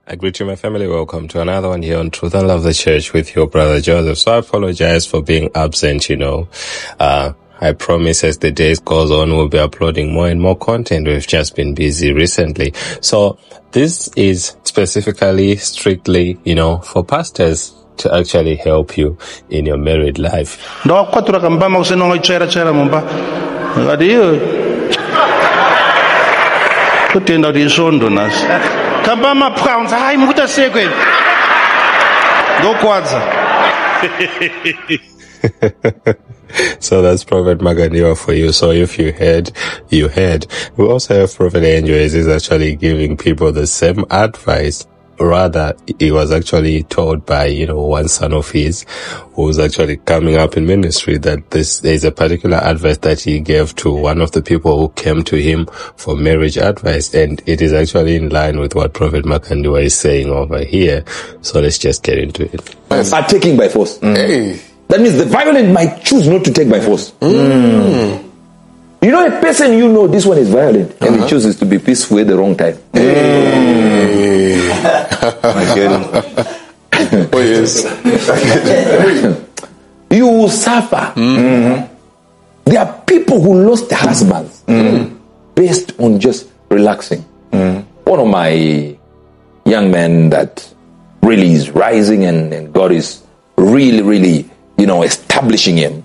I greet you, my family. Welcome to another one here on Truth and Love the Church with your brother Joseph. So I apologize for being absent, I promise as the days goes on, we'll be uploading more and more content. We've just been busy recently. So this is specifically, strictly, for pastors to actually help you in your married life. So that's Prophet Makandiwa for you. So if you heard, you heard. We also have Prophet Angel. He's actually giving people the same advice. Rather, he was actually told by, one son of his who's actually coming up in ministry that there's a particular advice that he gave to one of the people who came to him for marriage advice. And it is actually in line with what Prophet Makandiwa is saying over here. So let's just get into it. Are taking by force. Hey. That means the violent might choose not to take by force. A person this one is violent and he chooses to be peaceful at the wrong time. Oh yes. You will suffer. There are people who lost their husbands based on just relaxing. One of my young men that really is rising and God is really, establishing him.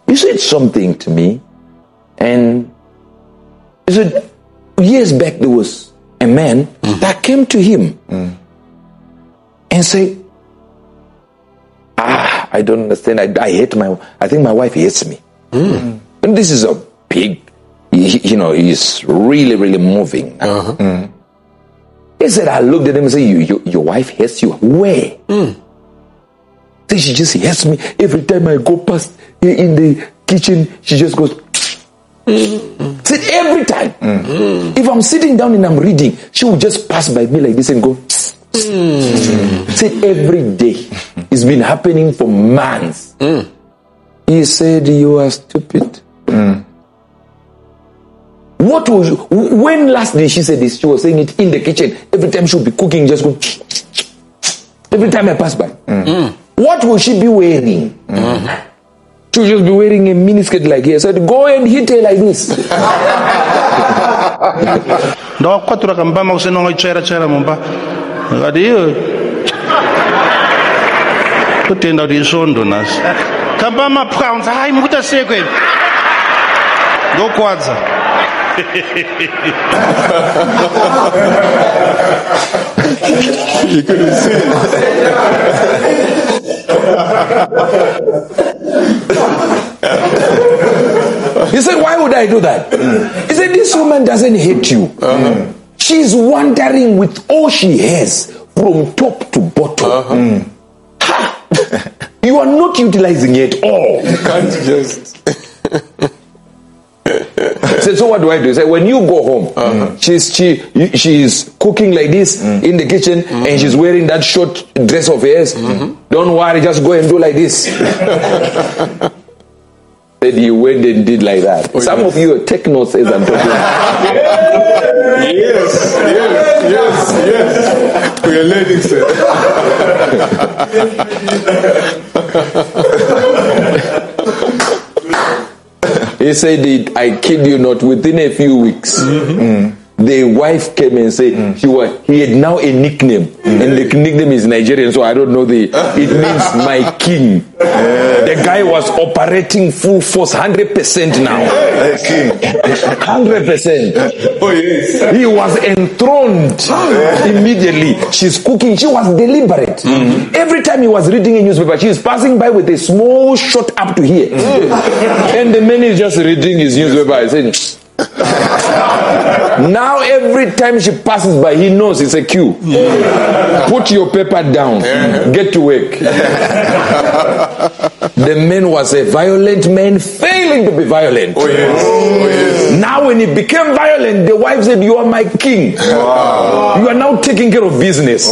He said something to me, and he said, years back there was a man that came to him and said, I don't understand. I think my wife hates me. And this is a big, he's really moving. He said, I looked at him and said, your wife hates you. Where? Then she just hates me. Every time I go past in the kitchen, she just goes. Said every time. If I'm sitting down and I'm reading, she will just pass by me like this and go. Said every day. It's been happening for months. He said, you are stupid. When last day she said this, she was saying it in the kitchen. Every time she'll be cooking, just go. Every time I pass by. What will she be wearing? She'll just be wearing a miniskirt like here. So I'd go and hit her like this. You couldn't see it. He said, why would I do that? He said, this woman doesn't hate you. She's wandering with all she has from top to bottom. You are not utilizing it all. You can't just... So what do I do? Say, when you go home, she's cooking like this in the kitchen, and she's wearing that short dress of hers. Don't worry, just go and do like this. Then you went and did like that. Some of you take notes as I'm talking. Yes. We are learning, sir. He said, I kid you not, within a few weeks, the wife came and said he had now a nickname, and the nickname is Nigerian, so I don't know it means my king. The guy was operating full force, 100% now. 100%. Oh yes. He was enthroned immediately. She's cooking. She was deliberate. Every time he was reading a newspaper, she is passing by with a small shot up to here. And the man is just reading his newspaper saying, now every time she passes by, he knows it's a cue. Put your paper down. Get to work. The man was a violent man, failing to be violent. Oh yes. Now when he became violent, the wife said, you are my king. Wow. You are now taking care of business.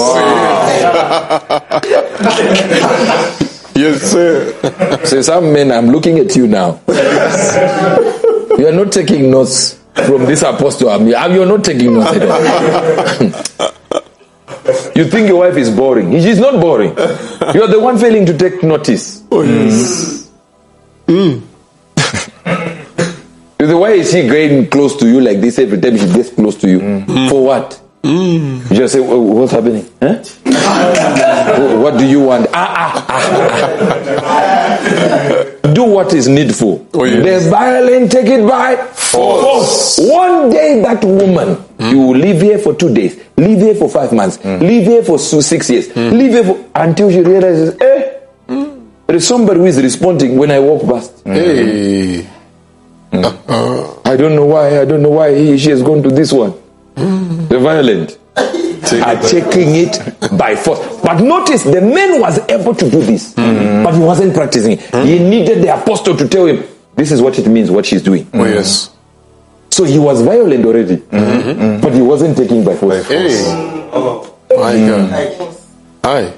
Yes, sir. So some men, I'm looking at you now. You are not taking notes from this apostle. You are not taking notes at all. You think your wife is boring. She's not boring. You're the one failing to take notice. Oh, yes. Why is she getting close to you like this every time she gets close to you? For what? You just say, what's happening? Huh? What do you want? Do what is needful. Oh, yes. The violent take it by force. One day that woman, you will live here for 2 days, live here for 5 months, live here for 6 years, live here for, until she realizes, there is somebody who is responding when I walk past. Hey. I don't know why she has gone to this one. The violent are taking it by force. But notice the man was able to do this, but he wasn't practicing. He needed the apostle to tell him, this is what it means, what she's doing. Oh, yes. So he was violent already, but he wasn't taking by force. Hey. My God. Hi.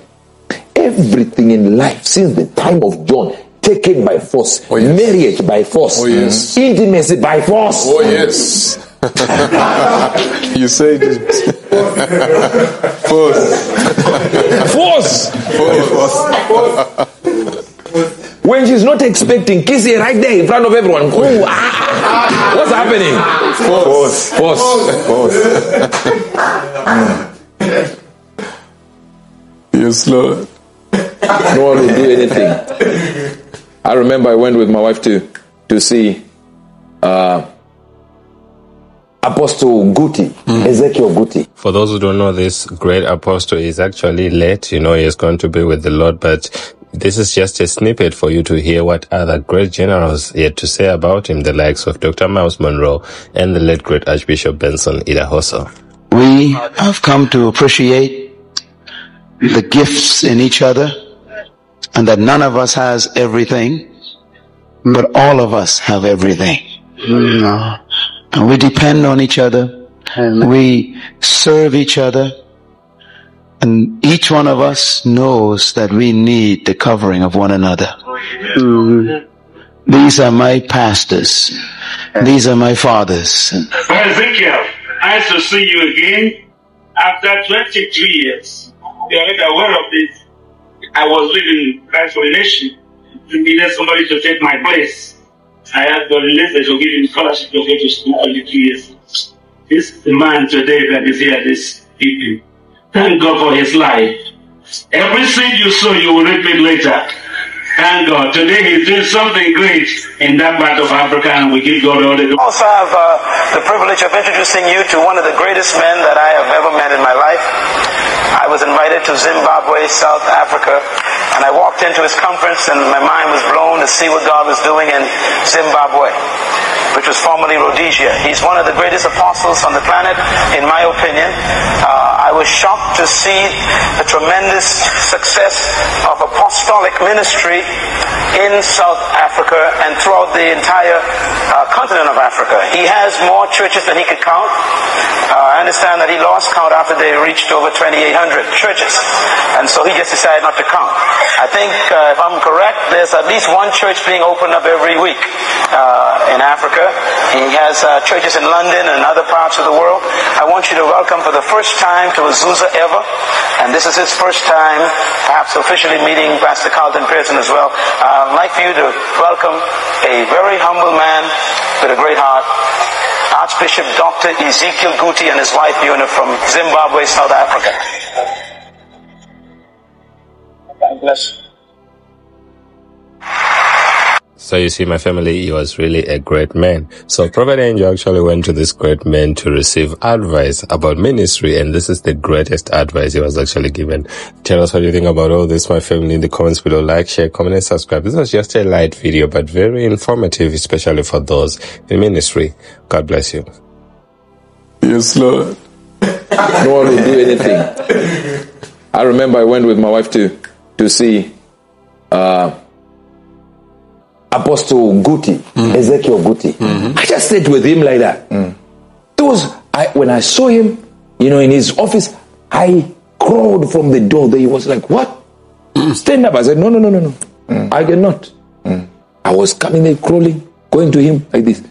Everything in life since the time of John, taken by force. Oh, yes. Marriage by force. Oh, yes. Intimacy by force. Oh, yes. You say this. Force. When she's not expecting, kiss her right there in front of everyone. Ooh, what's happening? Force. Yes, Lord. No one will do anything. I remember I went with my wife to see Apostle Guti, Ezekiel Guti. For those who don't know, this great apostle is actually late. He is going to be with the Lord, but this is just a snippet for you to hear what other great generals had to say about him, the likes of Dr. Miles Monroe and the late great Archbishop Benson Idahosa. We have come to appreciate the gifts in each other, and that none of us has everything, but all of us have everything. And we depend on each other. We serve each other. And each one of us knows that we need the covering of one another. These are my pastors. These are my fathers. Ezekiel, nice to see you again after 23 years. You are not aware of this. I was living Christ for a Nation. You needed somebody to take my place. I had the letter to give him scholarship to go to school for 2 years. This is the man today that is here this evening. Thank God for his life. Every seed you sow, you will reap it later. Thank God. Today he's doing something great in that part of Africa, and we give God all the glory. I also have the privilege of introducing you to one of the greatest men that I have ever met in my life. I was invited to Zimbabwe, South Africa, and I walked into his conference and my mind was blown to see what God was doing in Zimbabwe, which was formerly Rhodesia. He's one of the greatest apostles on the planet, in my opinion. I was shocked to see the tremendous success of apostolic ministry in South Africa and throughout the entire continent of Africa. He has more churches than he could count. I understand that he lost count after they reached over 2,800 churches, and so he just decided not to count. I think, if I'm correct, there's at least one church being opened up every week in Africa. He has churches in London and other parts of the world. I want you to welcome for the first time to Azusa ever, and this is his first time perhaps officially meeting Pastor Carlton Pearson as well. I'd like for you to welcome a very humble man with a great heart, Archbishop Dr. Ezekiel Guti and his wife Una from Zimbabwe, South Africa. God bless. So you see, my family, he was really a great man. So Prophet Angel actually went to this great man to receive advice about ministry, and this is the greatest advice he was actually given. Tell us what you think about all this, my family, in the comments below. Like, share, comment, and subscribe. This was just a light video, but very informative, especially for those in ministry. God bless you. Yes, Lord. No one will do anything. I remember I went with my wife to see Apostle Guti, Ezekiel Guti. I just sat with him like that. When I saw him, in his office, I crawled from the door there. He was like, "What? Stand up." I said, No. I cannot. I was coming there, crawling, going to him like this.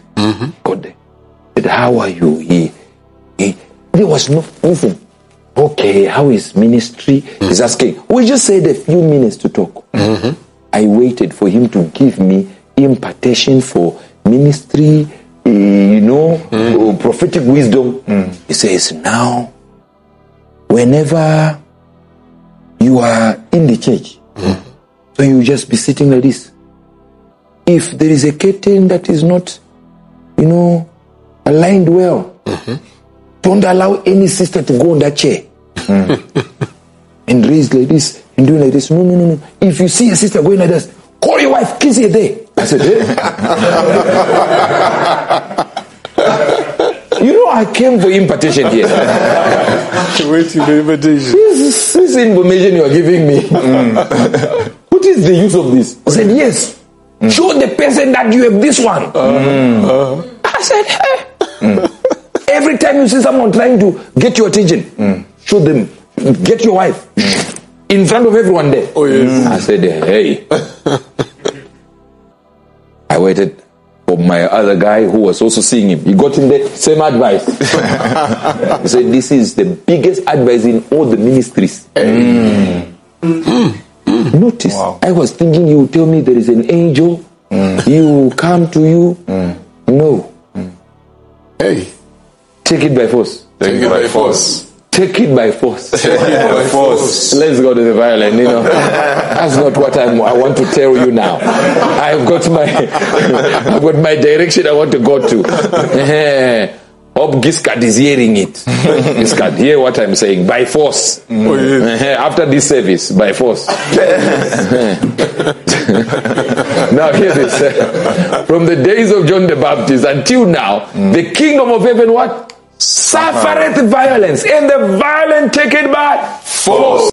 God there. Said, "How are you?" He there was no moving. Okay, how is ministry? He's asking. We just said a few minutes to talk. I waited for him to give me impartation for ministry, prophetic wisdom. He says, now, whenever you are in the church, so you just be sitting like this. If there is a curtain that is not, aligned well, don't allow any sister to go on that chair and raise like this and do like this. No. If you see a sister going like this, call your wife, kiss her there. I said, I came for impartation here. Waiting for invitation. This information you are giving me. What is the use of this? I said, yes. Show the person that you have this one. I said, hey. Every time you see someone trying to get your attention, show them, get your wife in front of everyone there. Oh, yes. I said, hey. I waited for my other guy who was also seeing him. He got him the same advice. He said, this is the biggest advice in all the ministries. Notice, I was thinking you would tell me there is an angel, he will come to you. No. Hey. Take it by force. Take it by force. Take it by force. Take it by force. Let's go to the violin. That's not what I want to tell you now. I've got my direction I want to go to. Hope Giscard is hearing it. Giscard, hear what I'm saying. By force. Oh, yes. After this service, by force. Now hear this. From the days of John the Baptist until now, the kingdom of heaven what? Suffereth violence, and the violent take it by force.